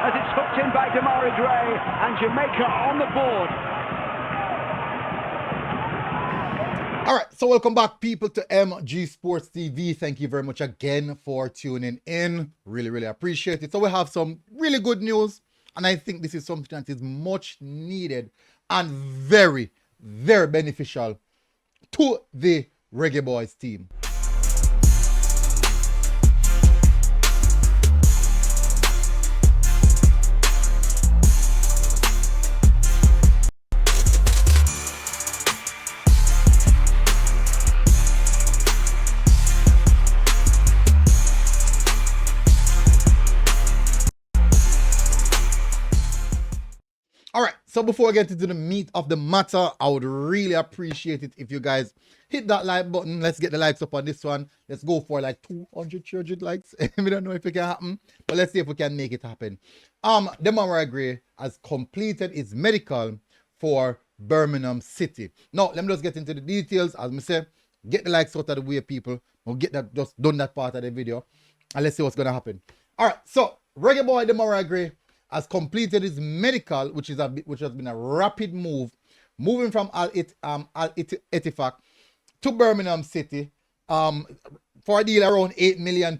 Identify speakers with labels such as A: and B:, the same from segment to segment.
A: as it's hooked in by Demarai and Jamaica on the board.
B: All right, so welcome back, people, to MG Sports TV. Thank you very much again for tuning in. Really appreciate it. So we have some really good news, and I think this is something that is much needed and very beneficial to the Reggae Boyz team. All right, so before I get into the meat of the matter, I would really appreciate it if you guys hit that like button. Let's get the likes up on this one. Let's go for like 200, 300 likes. We don't know if it can happen, but let's see if we can make it happen. Demarai has completed his medical for Birmingham City. Now, let me just get into the details. As I say, get the likes out of the way, people. We'll get that, just done that part of the video, and let's see what's gonna happen. All right, so Reggae Boy Demarai has completed his medical, which has been a rapid move, moving from Al Ettifaq to Birmingham City for a deal around £8 million,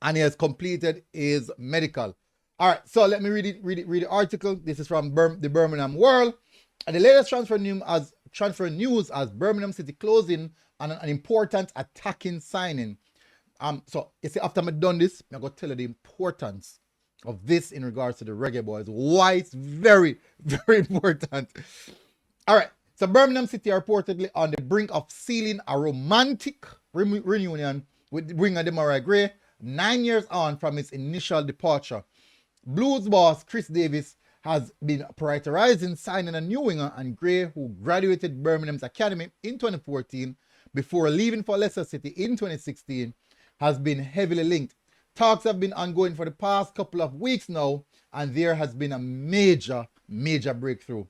B: and he has completed his medical. All right, so let me read the article. This is from the Birmingham World, and the latest transfer news as Birmingham City closing on an important attacking signing. So you see, after I've done this, I'm gonna tell you the importance of this in regards to the Reggae Boyz, why it's very important. All right, so Birmingham City are reportedly on the brink of sealing a romantic reunion with winger Demarai 9 years on from his initial departure. Blues boss Chris Davis has been prioritizing signing a new winger, and Gray, who graduated Birmingham's academy in 2014 before leaving for Leicester City in 2016, has been heavily linked. Talks have been ongoing for the past couple of weeks now, and there has been a major breakthrough.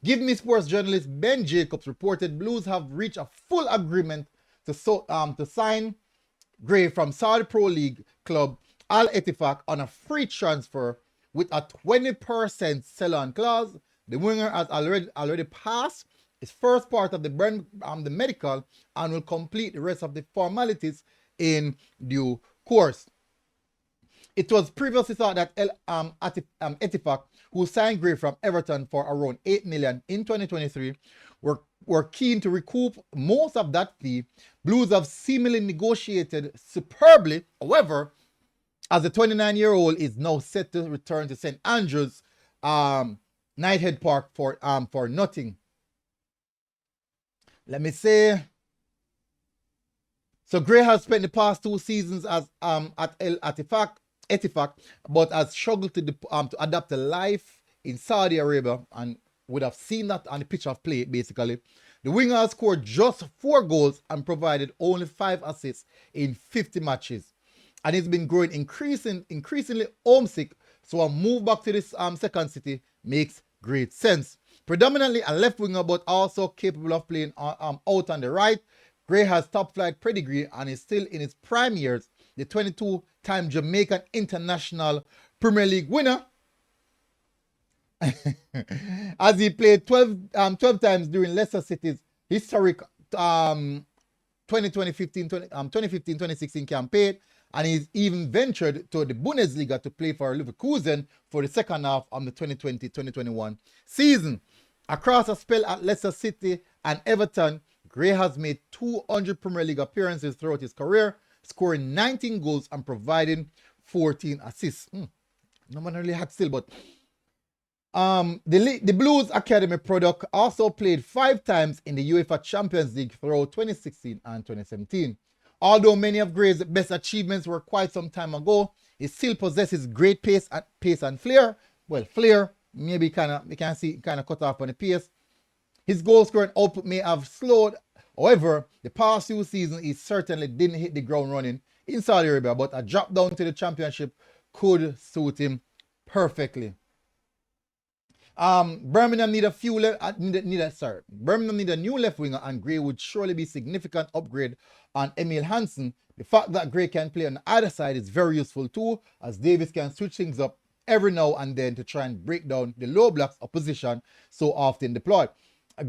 B: Give Me Sports journalist Ben Jacobs reported Blues have reached a full agreement to sign Gray from Saudi Pro League club Al Ettifaq on a free transfer with a 20% sell-on clause. The winger has already passed his first part of the medical and will complete the rest of the formalities in due course. It was previously thought that Ettifaq, who signed Gray from Everton for around £8 million in 2023, were keen to recoup most of that fee. Blues have seemingly negotiated superbly. However, as the 29-year-old is now set to return to St Andrews Knighthead Park for nothing. Let me say. So Gray has spent the past 2 seasons as at Ettifaq, but has struggled to adapt to life in Saudi Arabia, and would have seen that on the pitch of play, basically. The winger has scored just 4 goals and provided only 5 assists in 50 matches. And he's been growing increasingly homesick, so a move back to this second city makes great sense. Predominantly a left winger, but also capable of playing out on the right, Gray has top flight pedigree and is still in his prime years. The 22-time Jamaican international Premier League winner, as he played 12 times during Leicester City's historic 2015-2016 campaign, and he's even ventured to the Bundesliga to play for Leverkusen for the second half of the 2020-2021 season. Across a spell at Leicester City and Everton, Gray has made 200 Premier League appearances throughout his career, scoring 19 goals and providing 14 assists. No one really had still, but the Blues Academy product also played 5 times in the UEFA Champions League throughout 2016 and 2017. Although many of Gray's best achievements were quite some time ago, he still possesses great pace and flair. Well, flair, maybe we can see kind of cut off on the pace. His goal scoring output may have slowed. However, the past 2 seasons, he certainly didn't hit the ground running in Saudi Arabia, but a drop down to the championship could suit him perfectly. Birmingham need a new left winger, and Gray would surely be a significant upgrade on Emil Hansen. The fact that Gray can play on either side is very useful too, as Davis can switch things up every now and then to try and break down the low blocks opposition so often deployed.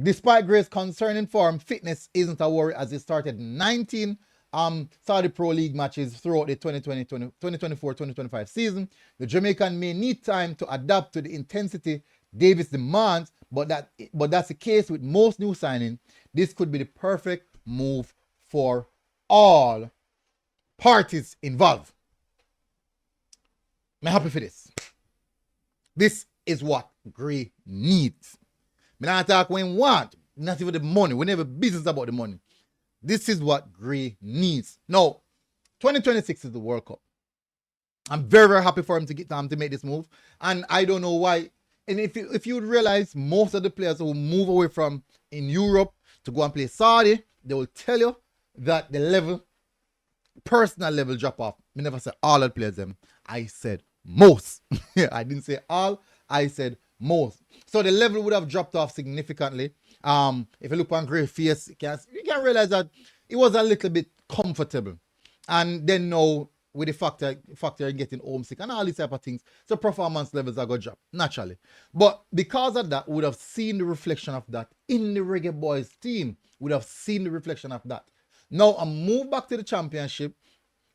B: Despite Gray's concerning form, fitness isn't a worry as he started 19 Saudi Pro League matches throughout the 2024-2025 season. The Jamaican may need time to adapt to the intensity Davis demands, but that's the case with most new signings. This could be the perfect move for all parties involved. I'm happy for this. This is what Gray needs. Me not talk when want, not even the money. We never business about the money. This is what Gray needs. Now, 2026 is the World Cup. I'm very, very happy for him to get time to make this move. And I don't know why. And if you would realize, most of the players who move away from in Europe to go and play Saudi, they will tell you that the level, personal level drop off. I never said all the players them. I said most. I didn't say all. I said most. So the level would have dropped off significantly. If you look on Gray's face, you can realize that it was a little bit comfortable. And then now, with the factor of getting homesick and all these type of things, so performance levels are going to drop, naturally. But because of that, we would have seen the reflection of that in the Reggae Boyz team. We would have seen the reflection of that. Now, I move back to the championship,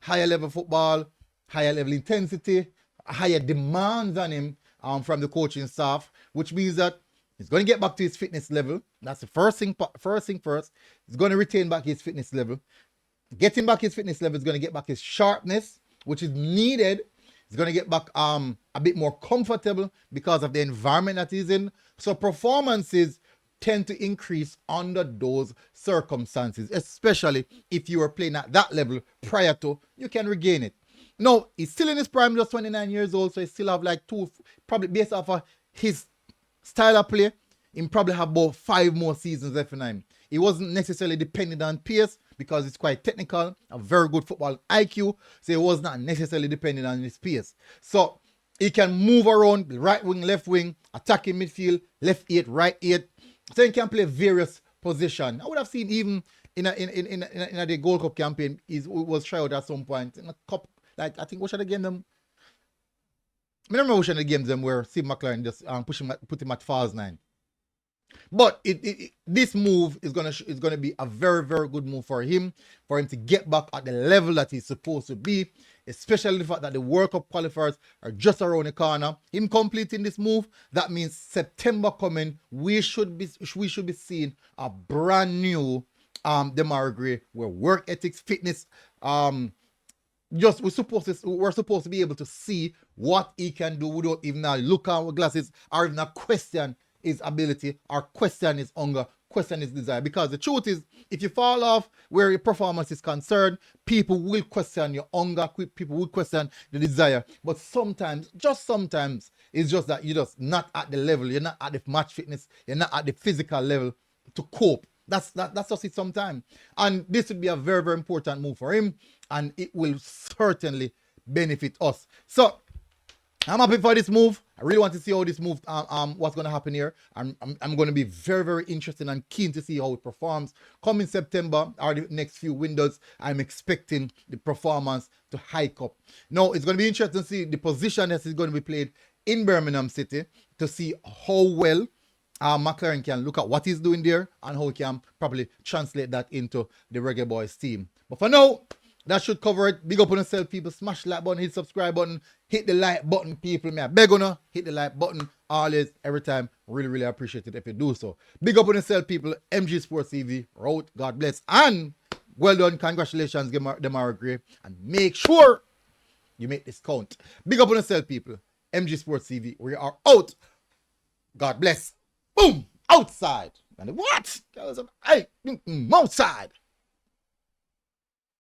B: higher level football, higher level intensity, higher demands on him from the coaching staff, which means that he's going to get back to his fitness level. That's the first thing first. He's going to retain back his fitness level. Getting back his fitness level is going to get back his sharpness, which is needed. He's going to get back a bit more comfortable because of the environment that he's in. So performances tend to increase under those circumstances, especially if you were playing at that level prior to, you can regain it. No, he's still in his prime, just 29 years old, so he still have like probably based off of his style of play, he probably have about 5 more seasons left in him. He wasn't necessarily dependent on pace because it's quite technical, a very good football IQ, so he was not necessarily dependent on his pace. So he can move around, right wing, left wing, attacking midfield, left 8, right 8. So he can play various positions. I would have seen even in the Gold Cup campaign, it was tried out at some point in a cup. Like, I think we should have given them. I remember we should have given them where Steve McLaren just put him at false 9. But this move is gonna be a very, very good move for him to get back at the level that he's supposed to be, especially the fact that the World Cup qualifiers are just around the corner. Him completing this move, that means September coming, we should be seeing a brand new Demarai Gray, where work ethics, fitness, we're supposed to be able to see what he can do without even look at our glasses or even question his ability or question his hunger, question his desire. Because the truth is, if you fall off where your performance is concerned, people will question your hunger, people will question the desire. But sometimes, just sometimes, it's just that you're just not at the level, you're not at the match fitness, you're not at the physical level to cope. That's just it sometimes. And this would be a very, very important move for him, and it will certainly benefit us. So I'm happy for this move. I really want to see how this move, what's going to happen here. I'm going to be very, very interested and keen to see how it performs. Coming September or the next few windows, I'm expecting the performance to hike up. Now, it's going to be interesting to see the position that is going to be played in Birmingham City to see how well McLaren can look at what he's doing there and how he can probably translate that into the Reggae Boyz team. But for now, that should cover it. Big up on yourself, people. Smash the like button, hit subscribe button, hit the like button, people. Me, I beg on you, hit the like button always, every time. Really, really appreciate it if you do so. Big up on yourself, people. MG Sports TV, out. God bless. And well done. Congratulations, Demarai Gray. And make sure you make this count. Big up on yourself, people. MG Sports TV, we are out. God bless. Boom! Outside. And what? Outside.